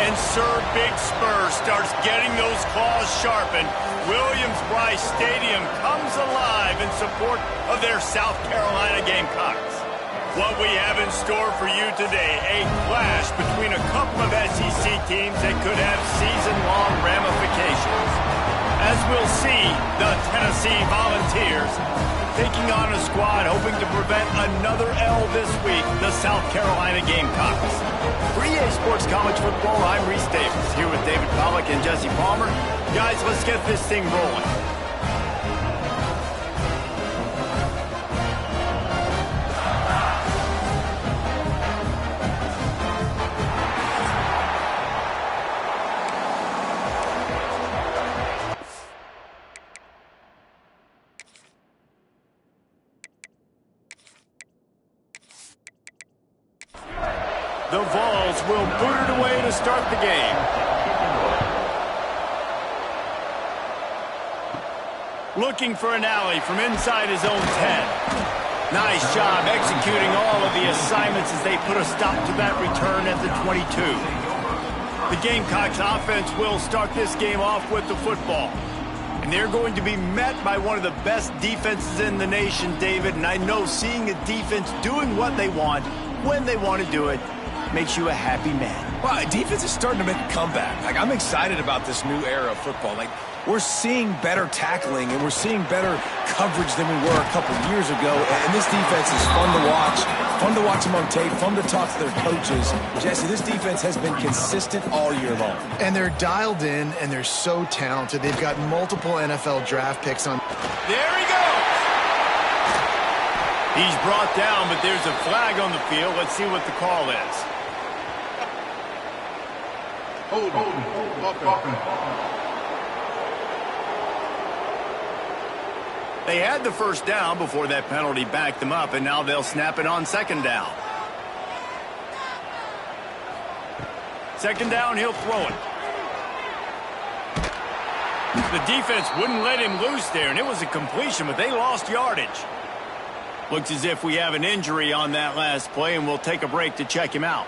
And Sir Big Spur starts getting those claws sharpened. Williams-Brice Stadium comes alive in support of their South Carolina Gamecocks. What we have in store for you today, a clash between a couple of SEC teams that could have season-long ramifications. As we'll see, the Tennessee Volunteers taking on a squad hoping to prevent another L this week, the South Carolina Gamecocks. For EA Sports College Football, I'm Reese Davis, here with David Pollack and Jesse Palmer. Guys, let's get this thing rolling. The Vols will boot it away to start the game. Looking for an alley from inside his own 10. Nice job executing all of the assignments as they put a stop to that return at the 22. The Gamecocks offense will start this game off with the football. And they're going to be met by one of the best defenses in the nation, David. And I know seeing a defense doing what they want, when they want to do it, makes you a happy man. Well, defense is starting to make a comeback. Like, I'm excited about this new era of football. Like, we're seeing better tackling and we're seeing better coverage than we were a couple years ago. And this defense is fun to watch them on tape, fun to talk to their coaches. Jesse, this defense has been consistent all year long. And they're dialed in and they're so talented. They've got multiple NFL draft picks on. There he goes! He's brought down, but there's a flag on the field. Let's see what the call is. They had the first down before that penalty backed them up, and now they'll snap it on second down. Second down, he'll throw it. The defense wouldn't let him loose there, and it was a completion, but they lost yardage. Looks as if we have an injury on that last play, and we'll take a break to check him out.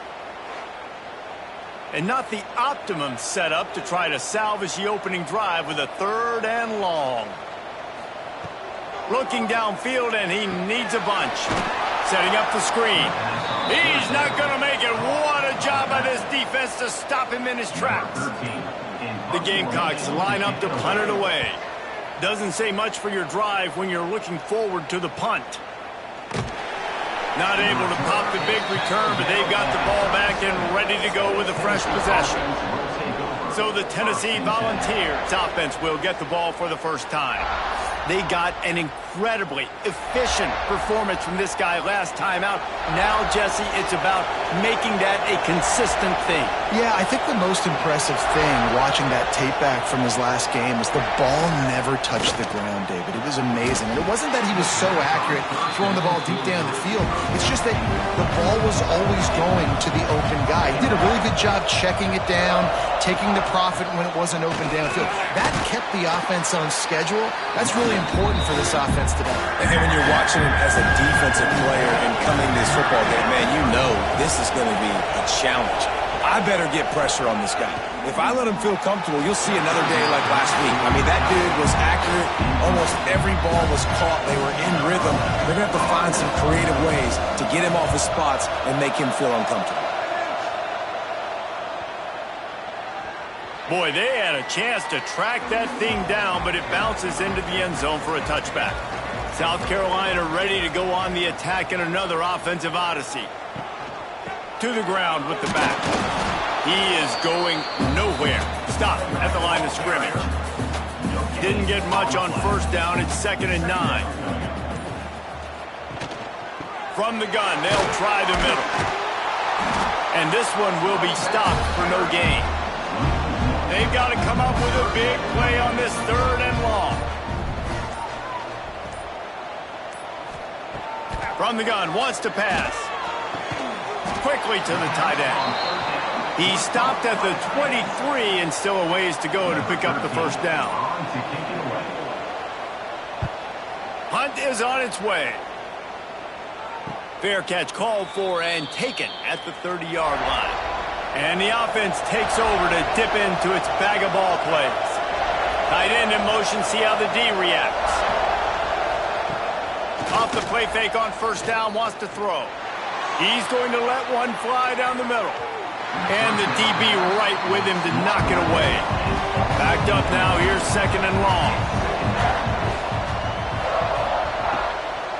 And not the optimum setup to try to salvage the opening drive with a 3rd and long. Looking downfield, and he needs a bunch. Setting up the screen. He's not going to make it. What a job by this defense to stop him in his tracks. The Gamecocks line up to punt it away. Doesn't say much for your drive when you're looking forward to the punt. Not able to pop the big return, but they've got the ball back and ready to go with a fresh possession. So the Tennessee Volunteers offense will get the ball for the first time. They got an incredibly efficient performance from this guy last time out. Now, Jesse, it's about making that a consistent thing. Yeah, I think the most impressive thing watching that tape back from his last game is the ball never touched the ground, David. It was amazing. And it wasn't that he was so accurate throwing the ball deep down the field. It's just that the ball was always going to the open guy. He did a really good job checking it down, taking the profit when it wasn't open downfield. That kept the offense on schedule. That's really important for this offense today. And when you're watching him as a defensive player and coming to this football game, man, you know this is going to be a challenge. I better get pressure on this guy. If I let him feel comfortable, you'll see another day like last week. I mean, that dude was accurate. Almost every ball was caught. They were in rhythm. They're going to have to find some creative ways to get him off his spots and make him feel uncomfortable. Boy, they had a chance to track that thing down, but it bounces into the end zone for a touchback. South Carolina ready to go on the attack in another offensive odyssey. To the ground with the back. He is going nowhere. Stop at the line of scrimmage. Didn't get much on first down. It's 2nd and 9. From the gun, they'll try the middle. And this one will be stopped for no gain. They've got to come up with a big play on this 3rd and long. From the gun, wants to pass. Quickly to the tight end. He stopped at the 23 and still a ways to go to pick up the first down. Hunt is on its way. Fair catch called for and taken at the 30-yard line. And the offense takes over to dip into its bag of ball plays. Tight end in motion, see how the D reacts. Off the play fake on first down, wants to throw. He's going to let one fly down the middle. And the DB right with him to knock it away. Backed up now, here's second and long.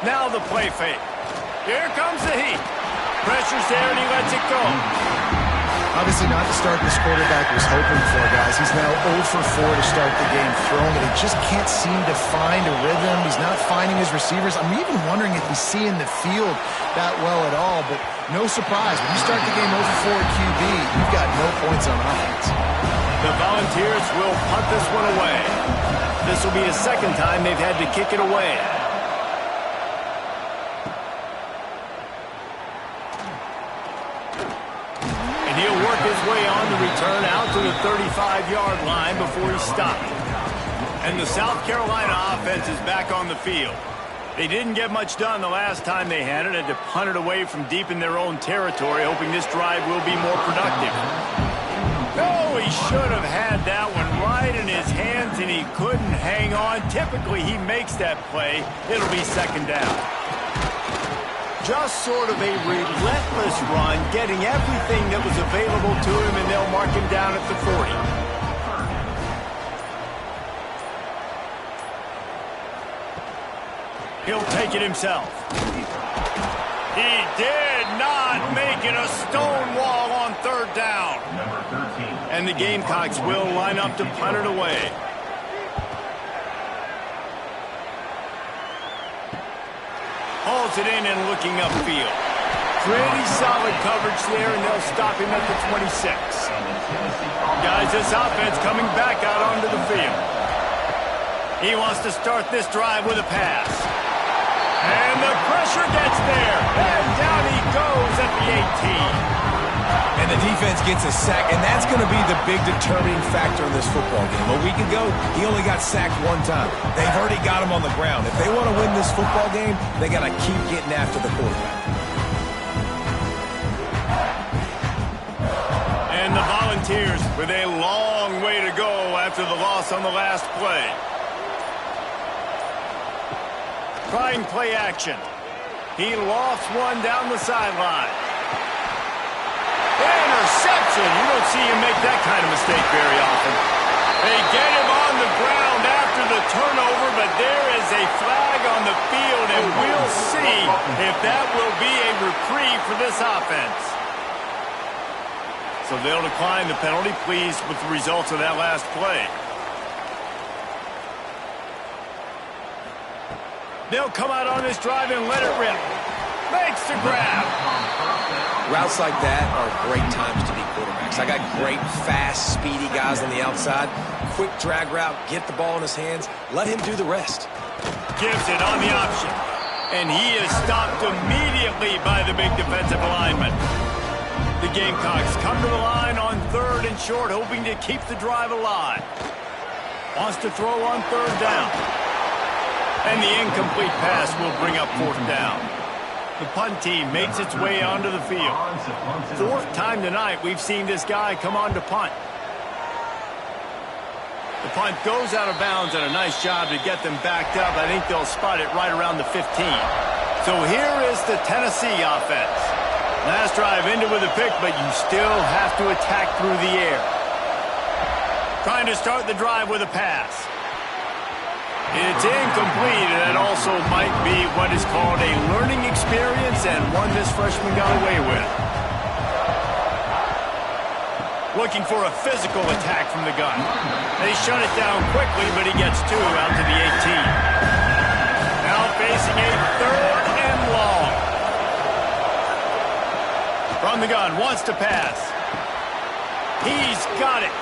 Now the play fake. Here comes the heat. Pressure's there and he lets it go. Obviously not the start this quarterback was hoping for, guys. He's now 0 for 4 to start the game throwing it. He just can't seem to find a rhythm. He's not finding his receivers. I'm even wondering if he's seeing the field that well at all, but no surprise. When you start the game 0 for 4 QB, you've got no points on offense. The Volunteers will punt this one away. This will be a second time they've had to kick it away. He'll work his way on the return out to the 35-yard line before he's stopped. And the South Carolina offense is back on the field. They didn't get much done the last time they had it. Had to punt it away from deep in their own territory, hoping this drive will be more productive. No, he should have had that one right in his hands, and he couldn't hang on. Typically, he makes that play. It'll be second down. Just sort of a relentless run, getting everything that was available to him, and they'll mark him down at the 40. He'll take it himself. He did not make it a stone wall on third down. And the Gamecocks will line up to punt it away. Hauls it in and looking upfield. Pretty solid coverage there, and they'll stop him at the 26. Guys, this offense coming back out onto the field. He wants to start this drive with a pass. And the pressure gets there. And down he goes at the 18. And the defense gets a sack, and that's going to be the big determining factor in this football game. A week ago, he only got sacked one time. They've already got him on the ground. If they want to win this football game, they got to keep getting after the quarterback. And the Volunteers with a long way to go after the loss on the last play. Trying play action. He lofts one down the sideline. Interception. You don't see him make that kind of mistake very often. They get him on the ground after the turnover, but there is a flag on the field, and we'll see if that will be a reprieve for this offense. So they'll decline the penalty, pleased with the results of that last play. They'll come out on this drive and let it rip. Makes the grab. Routes like that are great times to be quarterbacks. I got great, fast, speedy guys on the outside. Quick drag route, get the ball in his hands, let him do the rest. Gives it on the option. And he is stopped immediately by the big defensive lineman. The Gamecocks come to the line on third and short, hoping to keep the drive alive. Wants to throw on third down. And the incomplete pass will bring up fourth down. The punt team makes its way onto the field. Fourth time tonight we've seen this guy come on to punt. The punt goes out of bounds, and a nice job to get them backed up. I think they'll spot it right around the 15. So here is the Tennessee offense. Last drive ended with a pick, but you still have to attack through the air. Trying to start the drive with a pass. It's incomplete, and that also might be what is called a learning experience, and one this freshman got away with. Looking for a physical attack from the gun. They shut it down quickly, but he gets two out to the 18. Now facing a third and long. From the gun, wants to pass. He's got it.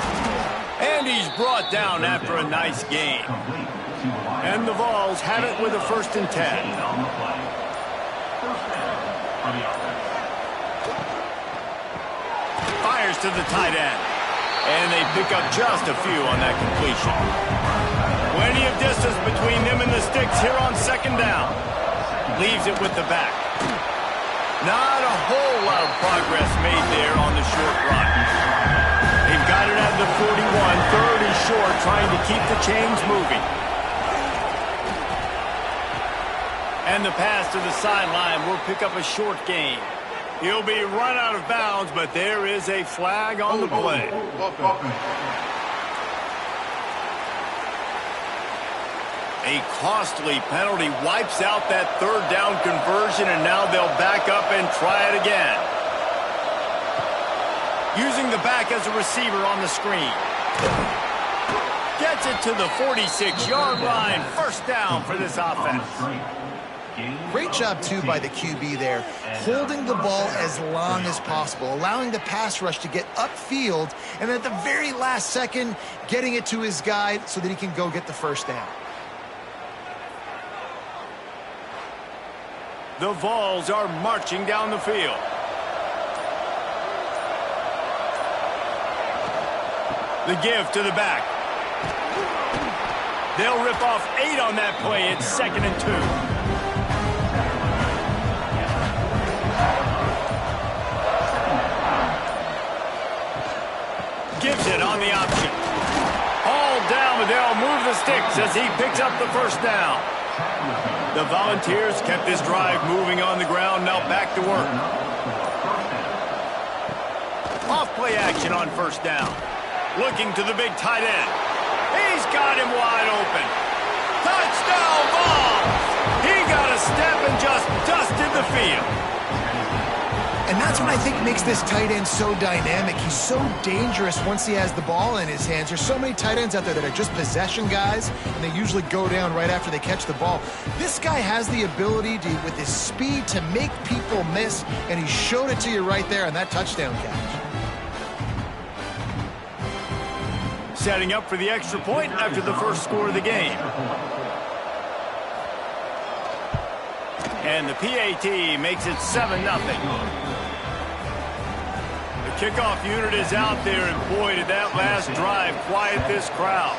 And he's brought down after a nice game. And the Vols have it with a 1st and 10. Fires to the tight end. And they pick up just a few on that completion. Plenty of distance between them and the sticks here on second down. Leaves it with the back. Not a whole lot of progress made there on the short run. the 41, third and short, trying to keep the chains moving. And the pass to the sideline will pick up a short gain. He'll be run out of bounds, but there is a flag on the play. A costly penalty wipes out that third down conversion, and now they'll back up and try it again. Using the back as a receiver on the screen. Gets it to the 46-yard line. First down for this offense. Great job, too, by the QB there, holding the ball as long as possible, allowing the pass rush to get upfield, and then at the very last second, getting it to his guy so that he can go get the first down. The Vols are marching down the field. The give to the back. They'll rip off 8 on that play. It's 2nd and 2. Gives it on the option. All down, but they'll move the sticks as he picks up the first down. The Volunteers kept this drive moving on the ground, now back to work. Off play action on first down. Looking to the big tight end. He's got him wide open. Touchdown Vols! He got a step and just dusted the field. And that's what I think makes this tight end so dynamic. He's so dangerous once he has the ball in his hands. There's so many tight ends out there that are just possession guys, and they usually go down right after they catch the ball. This guy has the ability to, with his speed, to make people miss, and he showed it to you right there on that touchdown catch. Setting up for the extra point after the first score of the game. And the PAT makes it 7-0. Kickoff unit is out there, and boy, did that last drive quiet this crowd.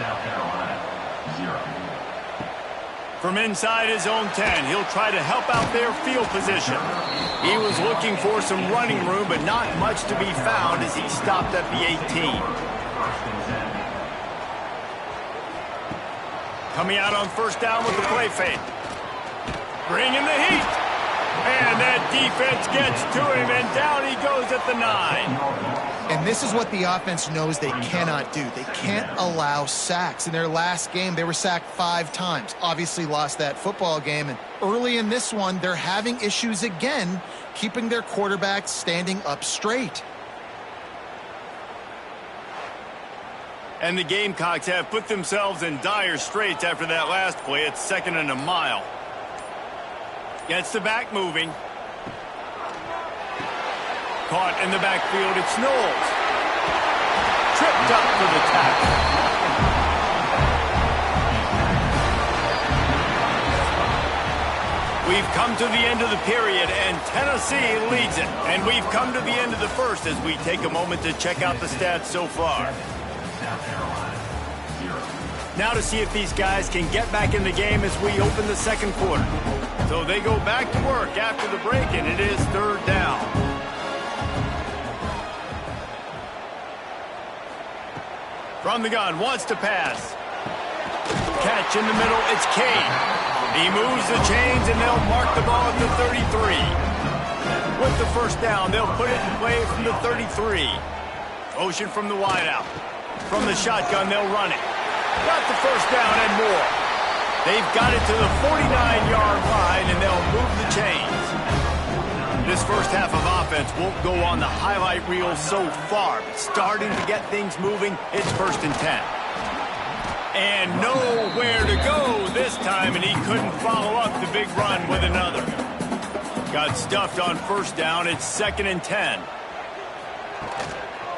From inside his own 10, he'll try to help out their field position. He was looking for some running room, but not much to be found as he stopped at the 18. Coming out on first down with the play fake. Bringing the heat. And that defense gets to him, and down he goes at the 9. And this is what the offense knows they cannot do. They can't allow sacks. In their last game, they were sacked 5 times. Obviously lost that football game. And early in this one, they're having issues again, keeping their quarterback standing up straight. And the Gamecocks have put themselves in dire straits after that last play. It's 2nd and a mile. Gets the back moving. Caught in the backfield, it's Knowles. Tripped up for the tackle. We've come to the end of the period, and Tennessee leads it. And we've come to the end of the first as we take a moment to check out the stats so far. Now to see if these guys can get back in the game as we open the second quarter. So they go back to work after the break, and it is 3rd down. From the gun, wants to pass. Catch in the middle, it's Cade. He moves the chains, and they'll mark the ball at the 33. With the first down, they'll put it in play from the 33. Motion from the wideout. From the shotgun, they'll run it. Got the first down and more. They've got it to the 49-yard line, and they'll move the chains. This first half of offense won't go on the highlight reel so far, but starting to get things moving, it's 1st and 10. And nowhere to go this time, and he couldn't follow up the big run with another. Got stuffed on first down, it's 2nd and 10.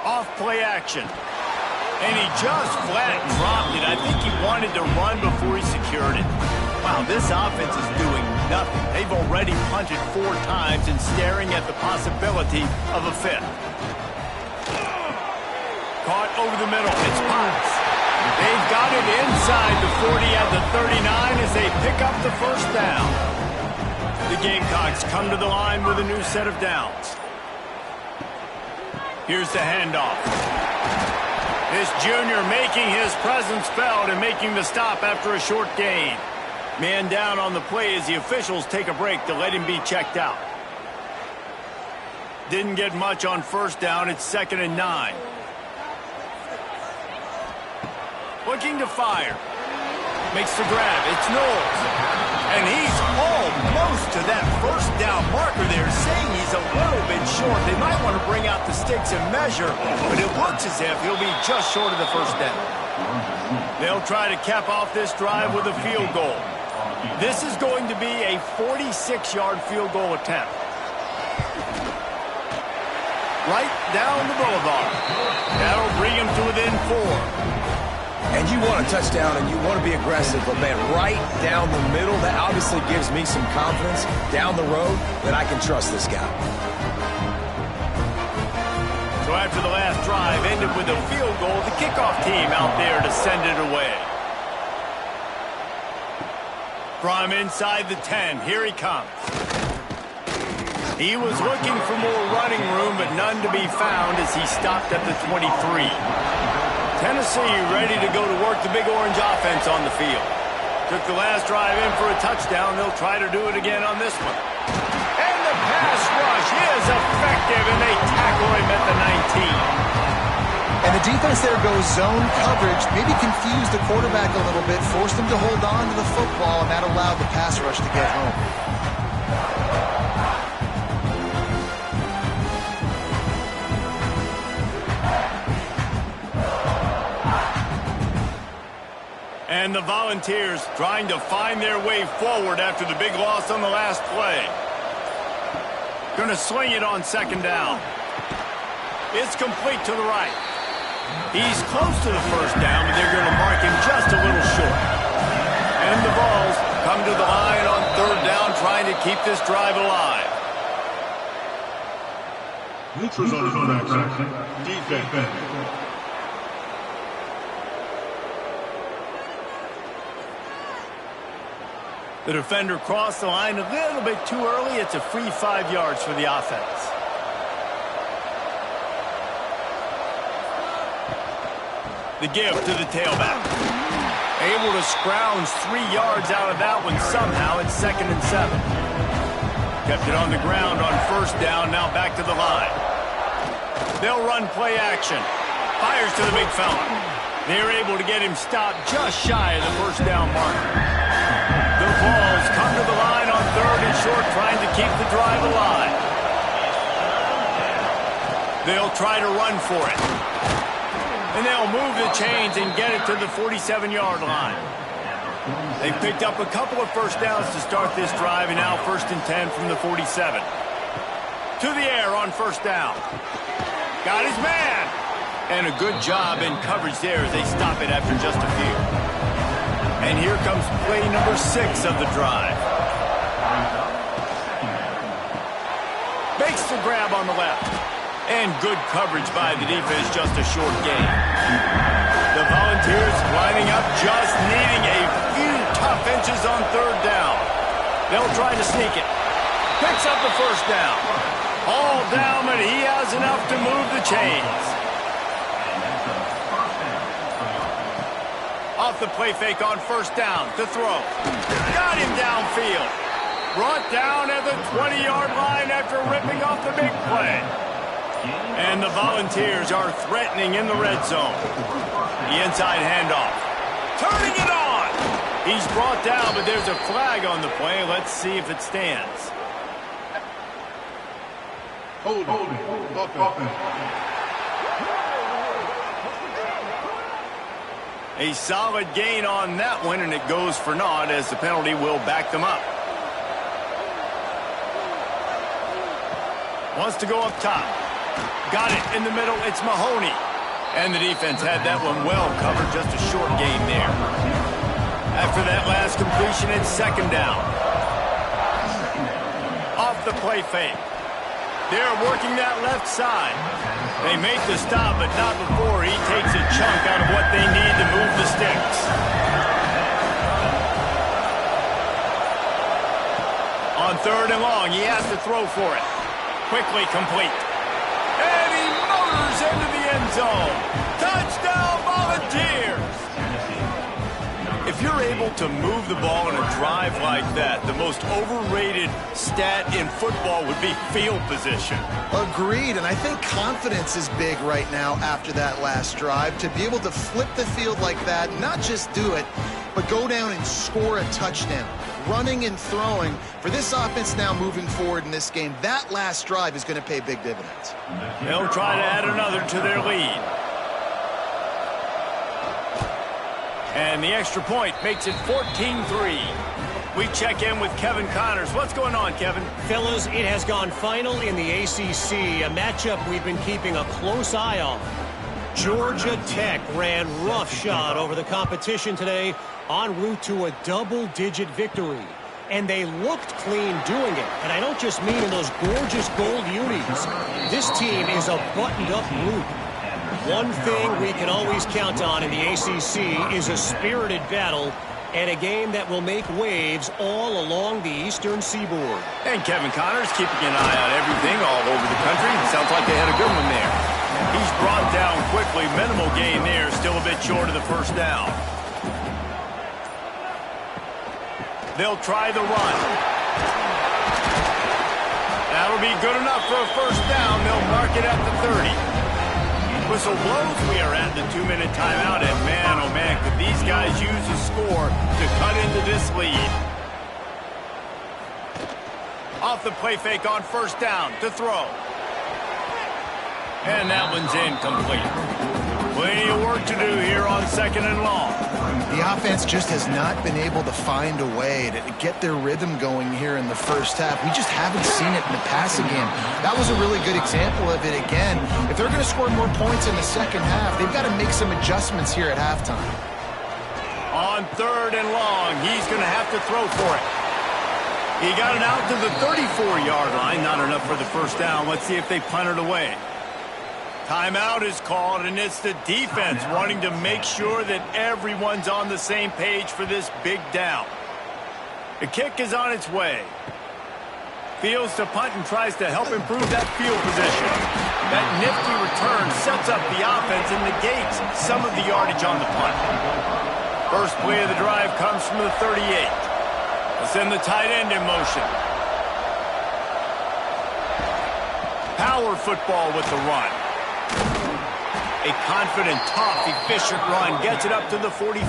Off play action. And he just flat dropped it. I think he wanted to run before he secured it. Wow, this offense is doing nothing. They've already punted 4 times and staring at the possibility of a 5th. Caught over the middle. It's Potts. They've got it inside the 40 at the 39 as they pick up the first down. The Gamecocks come to the line with a new set of downs. Here's the handoff. This junior making his presence felt and making the stop after a short gain. Man down on the play as the officials take a break to let him be checked out. Didn't get much on first down. It's 2nd and 9. Looking to fire. Makes the grab. It's Knowles. And he's almost to that first down marker there, saying he's a little bit short. They might want to bring out the sticks and measure, but it looks as if he'll be just short of the first down. They'll try to cap off this drive with a field goal. This is going to be a 46-yard field goal attempt. Right down the boulevard. That'll bring him to within 4. And you want a touchdown and you want to be aggressive, but man, right down the middle, that obviously gives me some confidence down the road that I can trust this guy. So after the last drive ended with a field goal, the kickoff team out there to send it away. From inside the 10, here he comes. He was looking for more running room, but none to be found as he stopped at the 23. Tennessee ready to go to work the Big Orange offense on the field. Took the last drive in for a touchdown. They'll try to do it again on this one. And the pass rush is effective, and they tackle him at the 19. And the defense there goes zone coverage, maybe confused the quarterback a little bit, forced him to hold on to the football, and that allowed the pass rush to get home. And the Volunteers trying to find their way forward after the big loss on the last play. Going to sling it on 2nd down. It's complete to the right. He's close to the first down, but they're going to mark him just a little short. And the Vols come to the line on 3rd down, trying to keep this drive alive. Neutral zone infraction. Defense. The defender crossed the line a little bit too early. It's a free 5 yards for the offense. The give to the tailback. Able to scrounge 3 yards out of that one somehow. It's 2nd and 7. Kept it on the ground on first down. Now back to the line. They'll run play action. Fires to the big fella. They're able to get him stopped just shy of the first down marker. The Vols come to the line on 3rd and short, trying to keep the drive alive. They'll try to run for it. And they'll move the chains and get it to the 47-yard line. They've picked up a couple of first downs to start this drive, and now 1st and 10 from the 47. To the air on first down. Got his man. And a good job in coverage there as they stop it after just a few. And here comes play number 6 of the drive. Makes the grab on the left. And good coverage by the defense, just a short gain. The Volunteers lining up, just needing a few tough inches on 3rd down. They'll try to sneak it. Picks up the first down. All down, but he has enough to move the chains. Off the play fake on first down to throw. Got him downfield. Brought down at the 20-yard line after ripping off the big play. And the Volunteers are threatening in the red zone. The inside handoff. Turning it on. He's brought down, but there's a flag on the play. Let's see if it stands. Hold it. A solid gain on that one, and it goes for naught as the penalty will back them up. Wants to go up top. Got it in the middle. It's Mahoney. And the defense had that one well covered. Just a short gain there. After that last completion, it's 2nd down. Off the play fake. They're working that left side. They make the stop, but not before he takes a chunk out of what they need to move the sticks. On 3rd and long, he has to throw for it. Quickly complete. And he motors into the end zone. Touchdown! Steers. If you're able to move the ball in a drive like that, the most overrated stat in football would be field position. Agreed, and I think confidence is big right now after that last drive. To be able to flip the field like that, not just do it, but go down and score a touchdown. Running and throwing, for this offense now moving forward in this game, that last drive is going to pay big dividends. They'll try to add another to their lead. And the extra point makes it 14-3. We check in with Kevin Connors. What's going on, Kevin? Fellas, it has gone final in the ACC, a matchup we've been keeping a close eye on. Georgia Tech ran roughshod over the competition today, en route to a double-digit victory. And they looked clean doing it. And I don't just mean in those gorgeous gold unis. This team is a buttoned-up group. One thing we can always count on in the ACC is a spirited battle and a game that will make waves all along the Eastern Seaboard. And Kevin Connors keeping an eye on everything all over the country. Sounds like they had a good one there. He's brought down quickly. Minimal gain there. Still a bit short of the first down. They'll try the run. That'll be good enough for a first down. They'll mark it at the 30. Whistle blows. We are at the 2-minute timeout, and man, oh man, could these guys use a score to cut into this lead. Off the play fake on first down to throw. And that one's incomplete. Plenty of work to do here on 2nd and long. The offense just has not been able to find a way to get their rhythm going here in the first half. We just haven't seen it in the passing game. That was a really good example of it again. If they're going to score more points in the second half, they've got to make some adjustments here at halftime. On 3rd and long, he's going to have to throw for it. He got it out to the 34-yard line. Not enough for the first down. Let's see if they punt it away. Timeout is called, and it's the defense wanting to make sure that everyone's on the same page for this big down. The kick is on its way. Fields to punt and tries to help improve that field position. That nifty return sets up the offense and negates some of the yardage on the punt. First play of the drive comes from the 38. Let's send the tight end in motion. Power football with the run. A confident, tough, efficient run gets it up to the 44.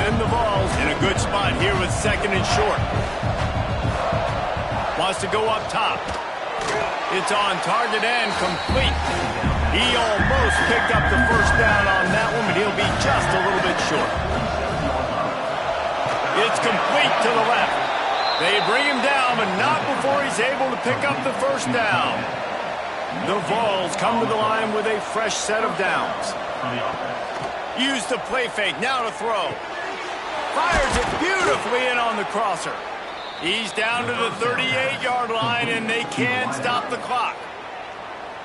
And the ball's in a good spot here with 2nd and short. Wants to go up top. It's on target and complete. He almost picked up the first down on that one, but he'll be just a little bit short. It's complete to the left. They bring him down, but not before he's able to pick up the first down. The Vols come to the line with a fresh set of downs. Use the play fake, now to throw. Fires it beautifully in on the crosser. He's down to the 38-yard line, and they can't stop the clock.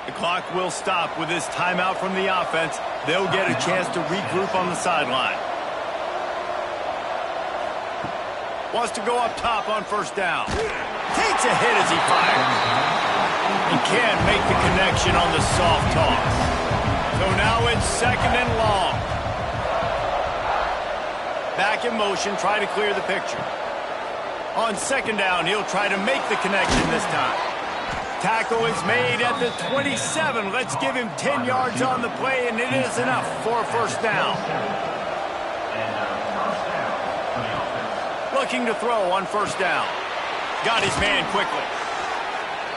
The clock will stop with this timeout from the offense. They'll get a chance to regroup on the sideline. Wants to go up top on first down. Takes a hit as he fires. And can't make the connection on the soft toss. So now it's 2nd and long. Back in motion, try to clear the picture. On 2nd down, he'll try to make the connection this time. Tackle is made at the 27. Let's give him 10 yards on the play, and it is enough for a first down. Looking to throw on first down. Got his man quickly.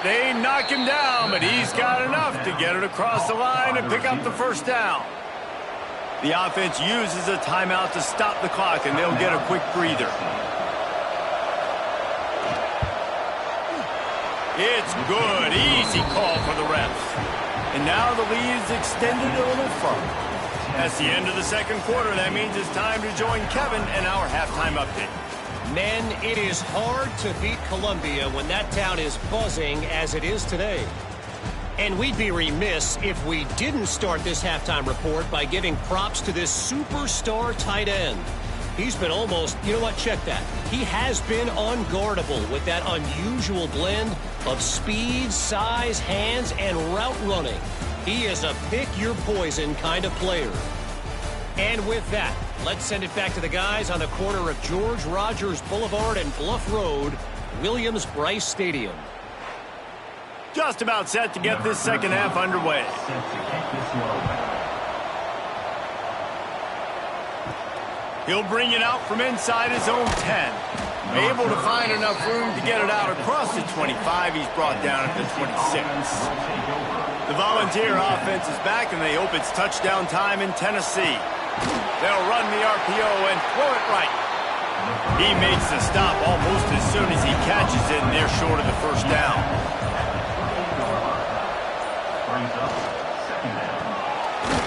They knock him down, but he's got enough to get it across the line and pick up the first down. The offense uses a timeout to stop the clock, and they'll get a quick breather. It's good. Easy call for the refs. And now the lead is extended a little further. That's the end of the second quarter. That means it's time to join Kevin and our halftime update. Men, it is hard to beat Columbia when that town is buzzing as it is today. And we'd be remiss if we didn't start this halftime report by giving props to this superstar tight end. He's been almost, you know what, check that. He has been unguardable with that unusual blend of speed, size, hands, and route running. He is a pick-your-poison kind of player. And with that, let's send it back to the guys on the corner of George Rogers Boulevard and Bluff Road, Williams-Brice Stadium. Just about set to get this second half underway. He'll bring it out from inside his own 10. Able to find enough room to get it out across the 25. He's brought down at the 26. The Volunteer offense is back, and they hope it's touchdown time in Tennessee. They'll run the RPO and throw it right. He makes the stop almost as soon as he catches it, and they're short of the first down.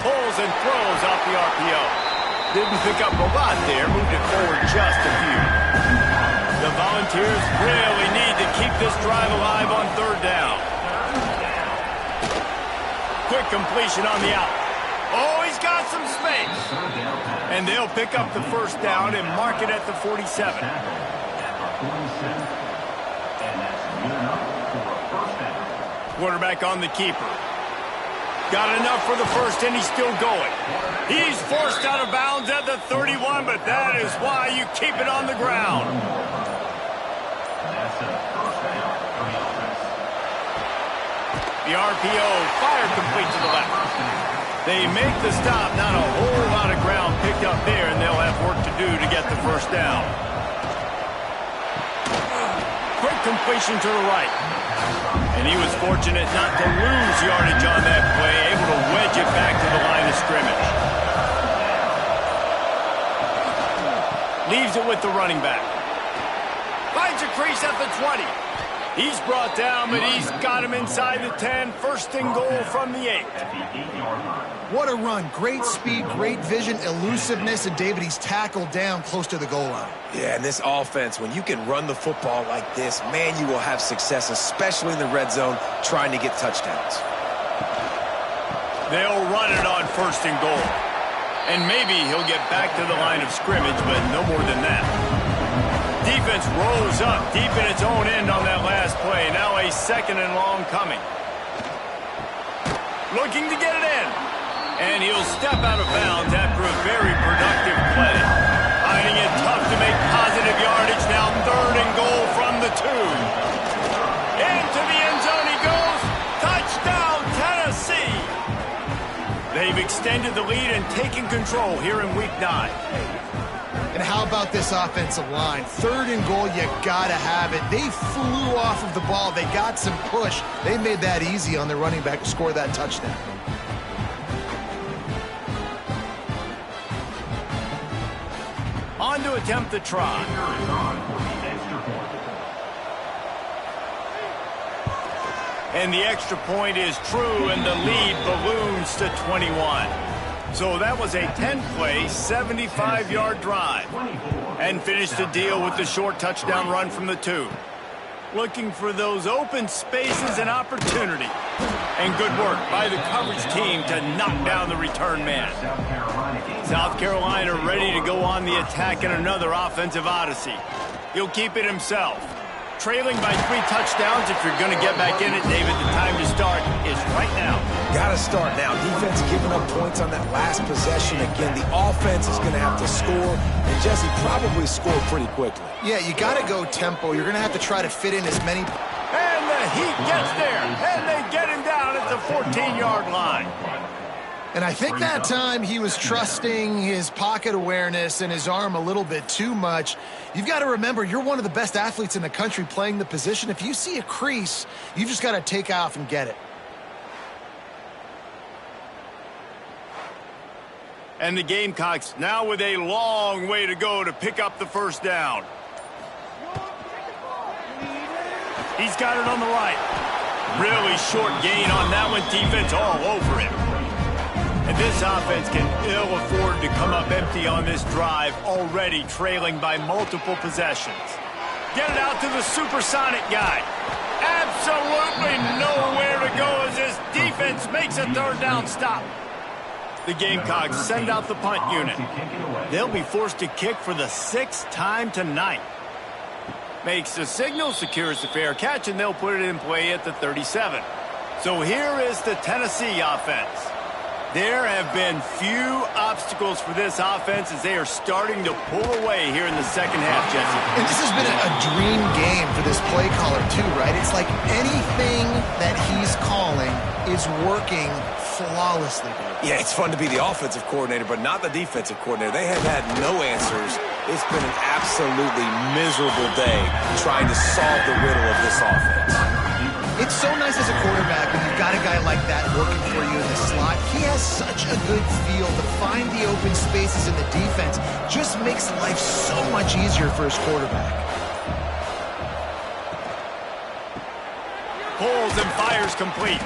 Pulls and throws off the RPO. Didn't pick up a lot there, moved it forward just a few. The Volunteers really need to keep this drive alive on third down. Quick completion on the out. Oh, he's got some space. And they'll pick up the first down and mark it at the 47. Quarterback on the keeper. Got enough for the first, and he's still going. He's forced out of bounds at the 31, but that is why you keep it on the ground. The RPO fired complete to the left. They make the stop, not a whole lot of ground picked up there, and they'll have work to do to get the first down. Quick completion to the right. And he was fortunate not to lose yardage on that play, able to wedge it back to the line of scrimmage. Leaves it with the running back. Finds a crease at the 20. He's brought down, but he's got him inside the 10. First and goal from the 8. What a run. Great speed, great vision, elusiveness, and David, he's tackled down close to the goal line. Yeah, and this offense, when you can run the football like this, man, you will have success, especially in the red zone, trying to get touchdowns. They'll run it on first and goal. And maybe he'll get back to the line of scrimmage, but no more than that. Defense rolls up deep in its own end on that last play. Now a second and long coming. Looking to get it in. And he'll step out of bounds after a very productive play. Finding it tough to make positive yardage. Now third and goal from the 2. Into the end zone he goes. Touchdown, Tennessee. They've extended the lead and taken control here in Week 9. And how about this offensive line? Third and goal, you gotta have it. They flew off of the ball. They got some push. They made that easy on their running back to score that touchdown. On to attempt the try. And the extra point is true, and the lead balloons to 21. So that was a 10-play, 75-yard drive. And finished the deal with the short touchdown run from the 2. Looking for those open spaces and opportunity. And good work by the coverage team to knock down the return man. South Carolina ready to go on the attack in another offensive odyssey. He'll keep it himself. Trailing by 3 touchdowns. If you're going to get back in it, David, the time to start is right now. Got to start now. Defense giving up points on that last possession. Again, the offense is going to have to score, and Jesse probably score pretty quickly. Yeah, you got to go tempo. You're going to have to try to fit in as many. And the Heat gets there, and they get him down at the 14-yard line. And I think that time he was trusting his pocket awareness and his arm a little bit too much. You've got to remember, you're one of the best athletes in the country playing the position. If you see a crease, you've just got to take off and get it. And the Gamecocks now with a long way to go to pick up the first down. He's got it on the right. Really short gain on that one. Defense all over him. And this offense can ill afford to come up empty on this drive, already trailing by multiple possessions. Get it out to the supersonic guy. Absolutely nowhere to go as this defense makes a third down stop. The Gamecocks send out the punt unit. They'll be forced to kick for the 6th time tonight. Makes the signal, secures the fair catch, and they'll put it in play at the 37. So here is the Tennessee offense. There have been few obstacles for this offense as they are starting to pull away here in the second half, Jesse. And this has been a dream game for this play caller too, right? It's like anything that he's calling is working flawlessly. Yeah, it's fun to be the offensive coordinator, but not the defensive coordinator. They have had no answers. It's been an absolutely miserable day trying to solve the riddle of this offense. It's so nice as a quarterback when you've got a guy like that working for you in the slot. He has such a good feel to find the open spaces in the defense. Just makes life so much easier for his quarterback. Pulls and fires complete.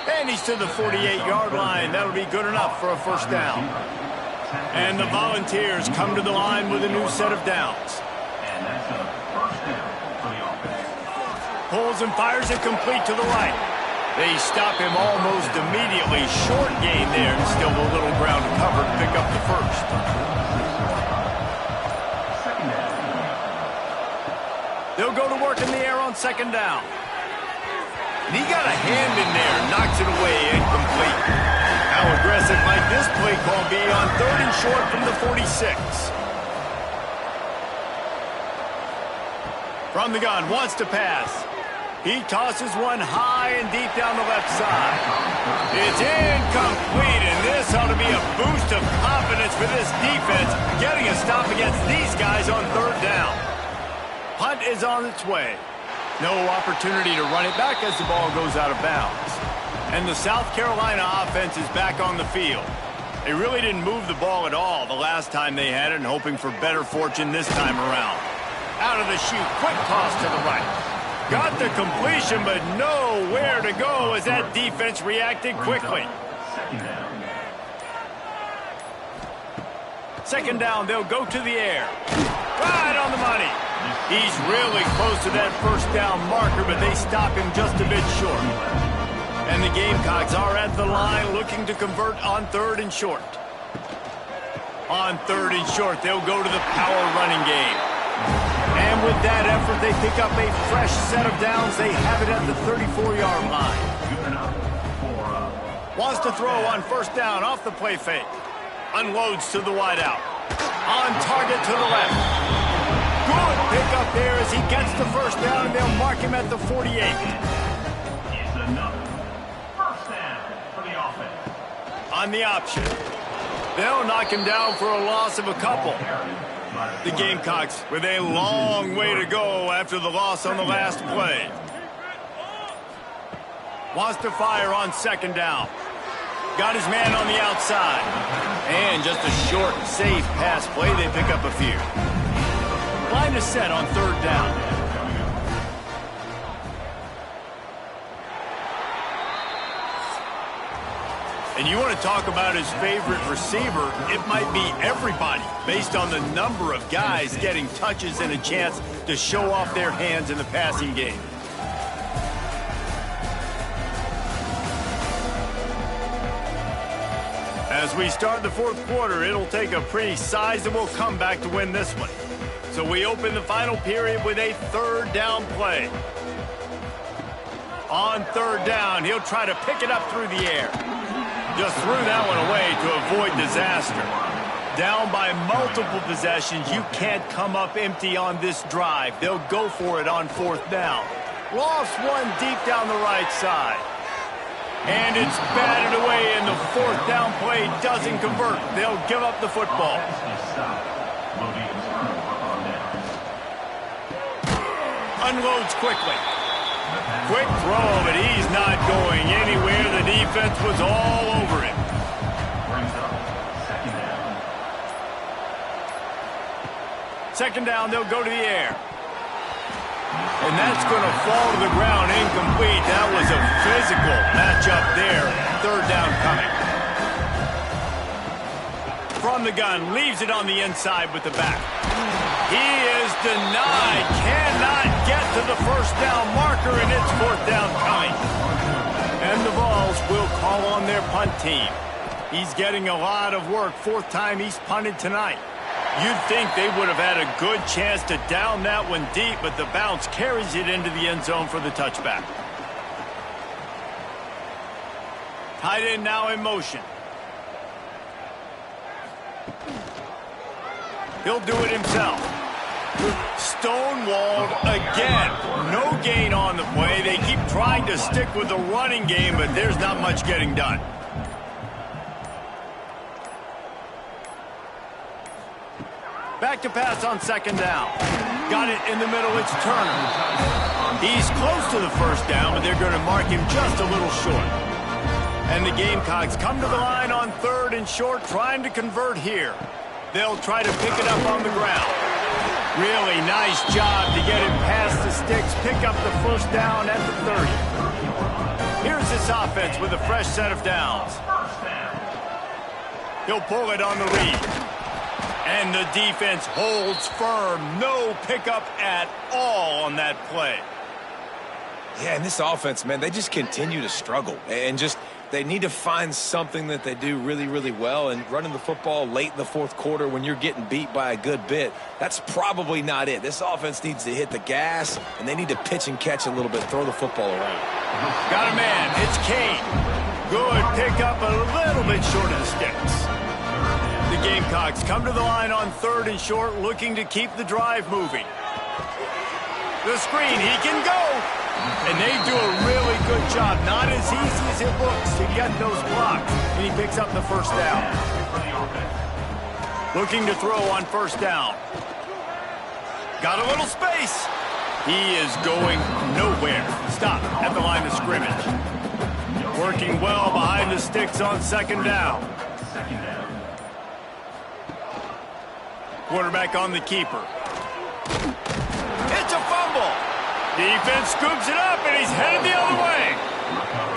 And he's to the 48-yard line. That'll be good enough for a first down. And the Volunteers come to the line with a new set of downs. Pulls and fires it complete to the right. They stop him almost immediately. Short gain there, and still a little ground to cover to pick up the first. They'll go to work in the air on second down. And he got a hand in there, knocks it away, incomplete. How aggressive might this play call be on third and short from the 46? From the gun, wants to pass. He tosses one high and deep down the left side. It's incomplete, and this ought to be a boost of confidence for this defense, getting a stop against these guys on third down. Punt is on its way. No opportunity to run it back as the ball goes out of bounds. And the South Carolina offense is back on the field. They really didn't move the ball at all the last time they had it, and hoping for better fortune this time around. Out of the chute, quick toss to the right. Got the completion, but nowhere to go as that defense reacted quickly. Second down, they'll go to the air. Right on the money. He's really close to that first down marker, but they stop him just a bit short. And the Gamecocks are at the line looking to convert on third and short. On third and short, they'll go to the power running game. And with that effort, they pick up a fresh set of downs. They have it at the 34-yard line. Wants to throw on first down off the play fake. Unloads to the wideout. On target to the left. Good pick up there as he gets the first down, and they'll mark him at the 48. On the option. They'll knock him down for a loss of a couple. The Gamecocks with a long way to go after the loss on the last play. Wants to fire on second down. Got his man on the outside. And just a short, safe pass play. They pick up a few. Line is set on third down. And you want to talk about his favorite receiver, it might be everybody, based on the number of guys getting touches and a chance to show off their hands in the passing game. As we start the fourth quarter, it'll take a pretty sizable comeback to win this one. So we open the final period with a third down play. On third down, he'll try to pick it up through the air. Just threw that one away to avoid disaster. Down by multiple possessions, you can't come up empty on this drive. They'll go for it on fourth down. Lost one deep down the right side. And it's batted away, and the fourth down play doesn't convert. They'll give up the football. Unloads quickly. Quick throw, but he's not going anywhere. The defense was all over him. Second down, they'll go to the air. And that's going to fall to the ground incomplete. That was a physical matchup there. Third down coming. From the gun, leaves it on the inside with the back. He is denied, cannot get to the first down marker, and it's fourth down coming. And the Vols will call on their punt team. He's getting a lot of work, fourth time he's punted tonight. You'd think they would have had a good chance to down that one deep, but the bounce carries it into the end zone for the touchback. Tight end now in motion. He'll do it himself. Stonewalled again. No gain on the play. They keep trying to stick with the running game, but there's not much getting done. Back to pass on second down. Got it in the middle. It's Turner. He's close to the first down, but they're going to mark him just a little short. And the Gamecocks come to the line on third and short, trying to convert here. They'll try to pick it up on the ground. Really nice job to get him past the sticks, pick up the first down at the 30. Here's this offense with a fresh set of downs. He'll pull it on the read. And the defense holds firm. No pickup at all on that play. Yeah, and this offense, man, they just continue to struggle. And just they need to find something that they do really, really well. And running the football late in the fourth quarter when you're getting beat by a good bit, that's probably not it. This offense needs to hit the gas, and they need to pitch and catch a little bit, throw the football around. Got a man. It's Kane. Good pickup, a little bit short of the sticks. The Gamecocks come to the line on third and short, looking to keep the drive moving. The screen, he can go. And they do a really good job. Not as easy as it looks to get those blocks. And he picks up the first down. Looking to throw on first down. Got a little space. He is going nowhere. Stop at the line of scrimmage. Working well behind the sticks on second down. Quarterback on the keeper. It's a fumble. Defense scoops it up, and he's headed the other way.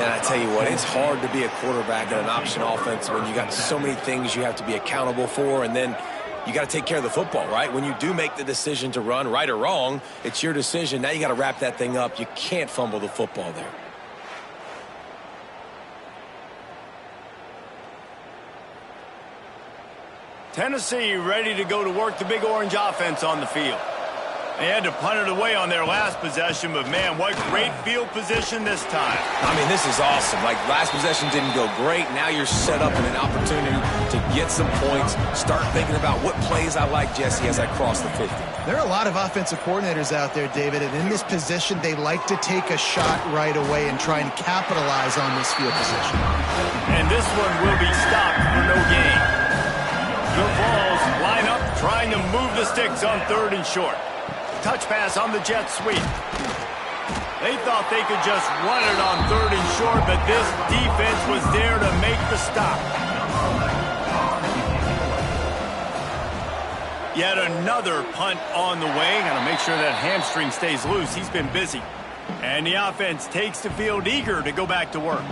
And I tell you what, it's hard to be a quarterback in an option offense when you got so many things you have to be accountable for, and then you got to take care of the football, right? When you do make the decision to run, right or wrong, it's your decision. Now you got to wrap that thing up. You can't fumble the football there. Tennessee ready to go to work the Big Orange offense on the field. They had to punt it away on their last possession, but, man, what great field position this time. I mean, this is awesome. Like, last possession didn't go great. Now you're set up in an opportunity to get some points, start thinking about what plays I like, Jesse, as I cross the 50. There are a lot of offensive coordinators out there, David, and in this position, they like to take a shot right away and try and capitalize on this field position. And this one will be stopped for no gain. The Vols line up trying to move the sticks on third and short. Touch pass on the jet sweep. They thought they could just run it on third and short, but this defense was there to make the stop. Yet another punt on the way. Got to make sure that hamstring stays loose. He's been busy. And the offense takes the field eager to go back to work.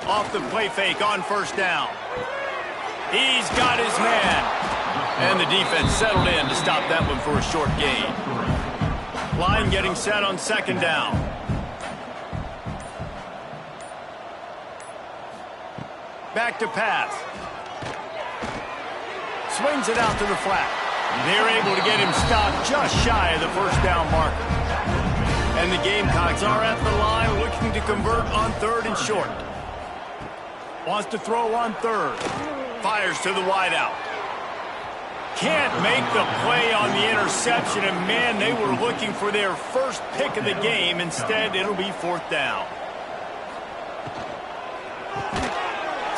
Off the play fake on first down. He's got his man. And the defense settled in to stop that one for a short gain. Line getting set on second down. Back to pass. Swings it out to the flat. They're able to get him stopped just shy of the first down marker. And the Gamecocks are at the line looking to convert on third and short. Wants to throw on third. Fires to the wideout. Can't make the play on the interception, and, man, they were looking for their first pick of the game. Instead, it'll be fourth down.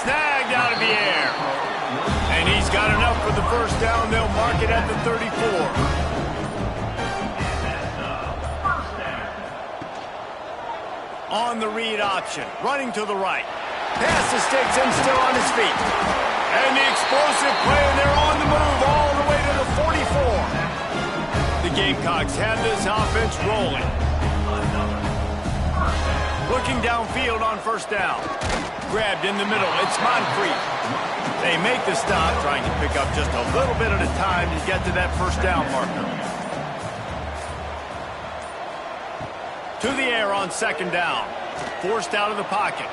Snagged out of the air. And he's got enough for the first down. They'll mark it at the 34. On the read option, running to the right. Past the sticks and still on his feet. And the explosive play, and they're on the move all the way to the 44. The Gamecocks have this offense rolling. Looking downfield on first down. Grabbed in the middle. It's Moncrief. They make the stop, trying to pick up just a little bit at a time to get to that first down marker. To the air on second down. Forced out of the pocket.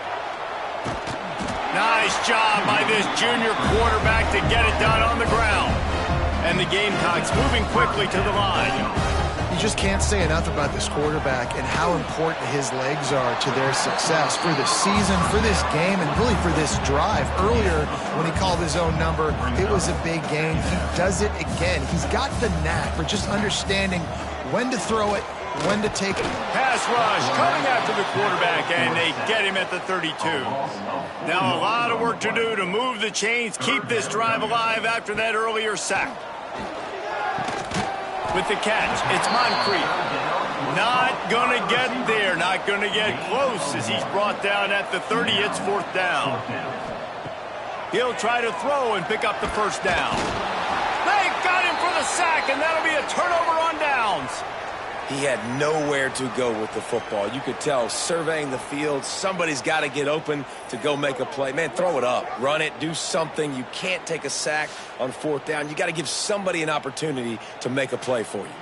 Nice job by this junior quarterback to get it done on the ground. And the Gamecocks moving quickly to the line. You just can't say enough about this quarterback and how important his legs are to their success for the season, for this game, and really for this drive. Earlier, when he called his own number, it was a big gain. He does it again. He's got the knack for just understanding when to throw it, when to take it. Pass rush coming after the quarterback, and they get him at the 32. Now a lot of work to do to move the chains, keep this drive alive after that earlier sack. With the catch, it's Moncrief. Not going to get there, not going to get close as he's brought down at the 30. It's 4th down. He'll try to throw and pick up the 1st down. They got him for the sack, and that'll be a turnover on downs. He had nowhere to go with the football. You could tell, surveying the field, somebody's got to get open to go make a play. Man, throw it up, run it, do something. You can't take a sack on 4th down. You got to give somebody an opportunity to make a play for you.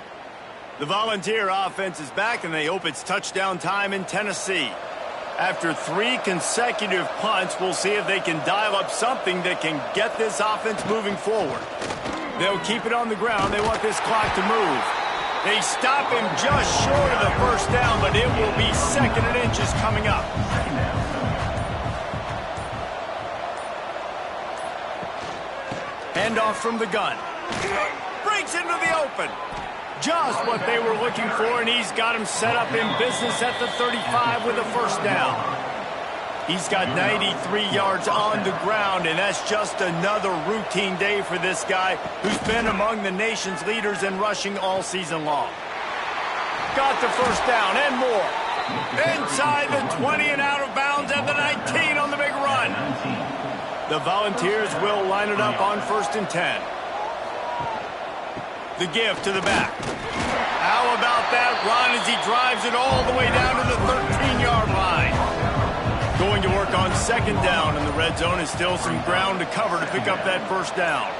The Volunteer offense is back, and they hope it's touchdown time in Tennessee. After 3 consecutive punts, we'll see if they can dial up something that can get this offense moving forward. They'll keep it on the ground. They want this clock to move. They stop him just short of the 1st down, but it will be 2nd and inches coming up. Handoff from the gun. Breaks into the open. Just what they were looking for, and he's got him set up in business at the 35 with a 1st down. He's got 93 yards on the ground, and that's just another routine day for this guy who's been among the nation's leaders in rushing all season long. Got the 1st down and more. Inside the 20 and out of bounds at the 19 on the big run. The Volunteers will line it up on 1st and 10. The give to the back. How about that run as he drives it all the way down to the 13-yard line? Going to work on 2nd down, and the red zone is still some ground to cover to pick up that 1st down.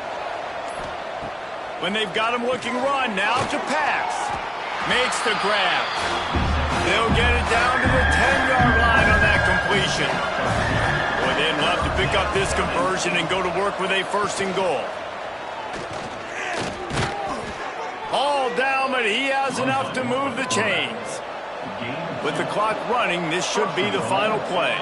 When they've got him looking run, now to pass. Makes the grab. They'll get it down to the 10-yard line on that completion. Boy, they'd love to pick up this conversion and go to work with a 1st and goal. All down, but he has enough to move the chains. With the clock running, this should be the final play.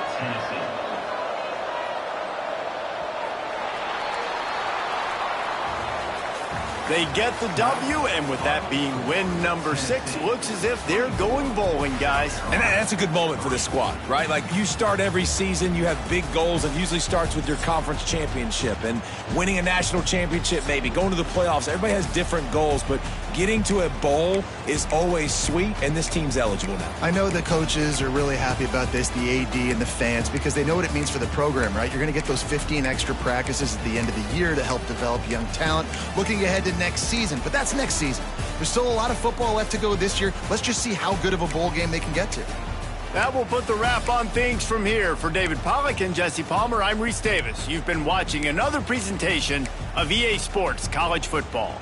They get the W, and with that being win number 6, looks as if they're going bowling, guys. And that's a good moment for this squad, right? Like, you start every season, you have big goals. It usually starts with your conference championship and winning a national championship, maybe going to the playoffs. Everybody has different goals, but getting to a bowl is always sweet, and this team's eligible now. I know the coaches are really happy about this, the AD and the fans, because they know what it means for the program, right? You're going to get those 15 extra practices at the end of the year to help develop young talent. Looking ahead to next season, but that's next season. There's still a lot of football left to go this year. Let's just see how good of a bowl game they can get to. That will put the wrap on things from here. For David Pollack and Jesse Palmer, I'm Reese Davis. You've been watching another presentation of EA Sports College Football.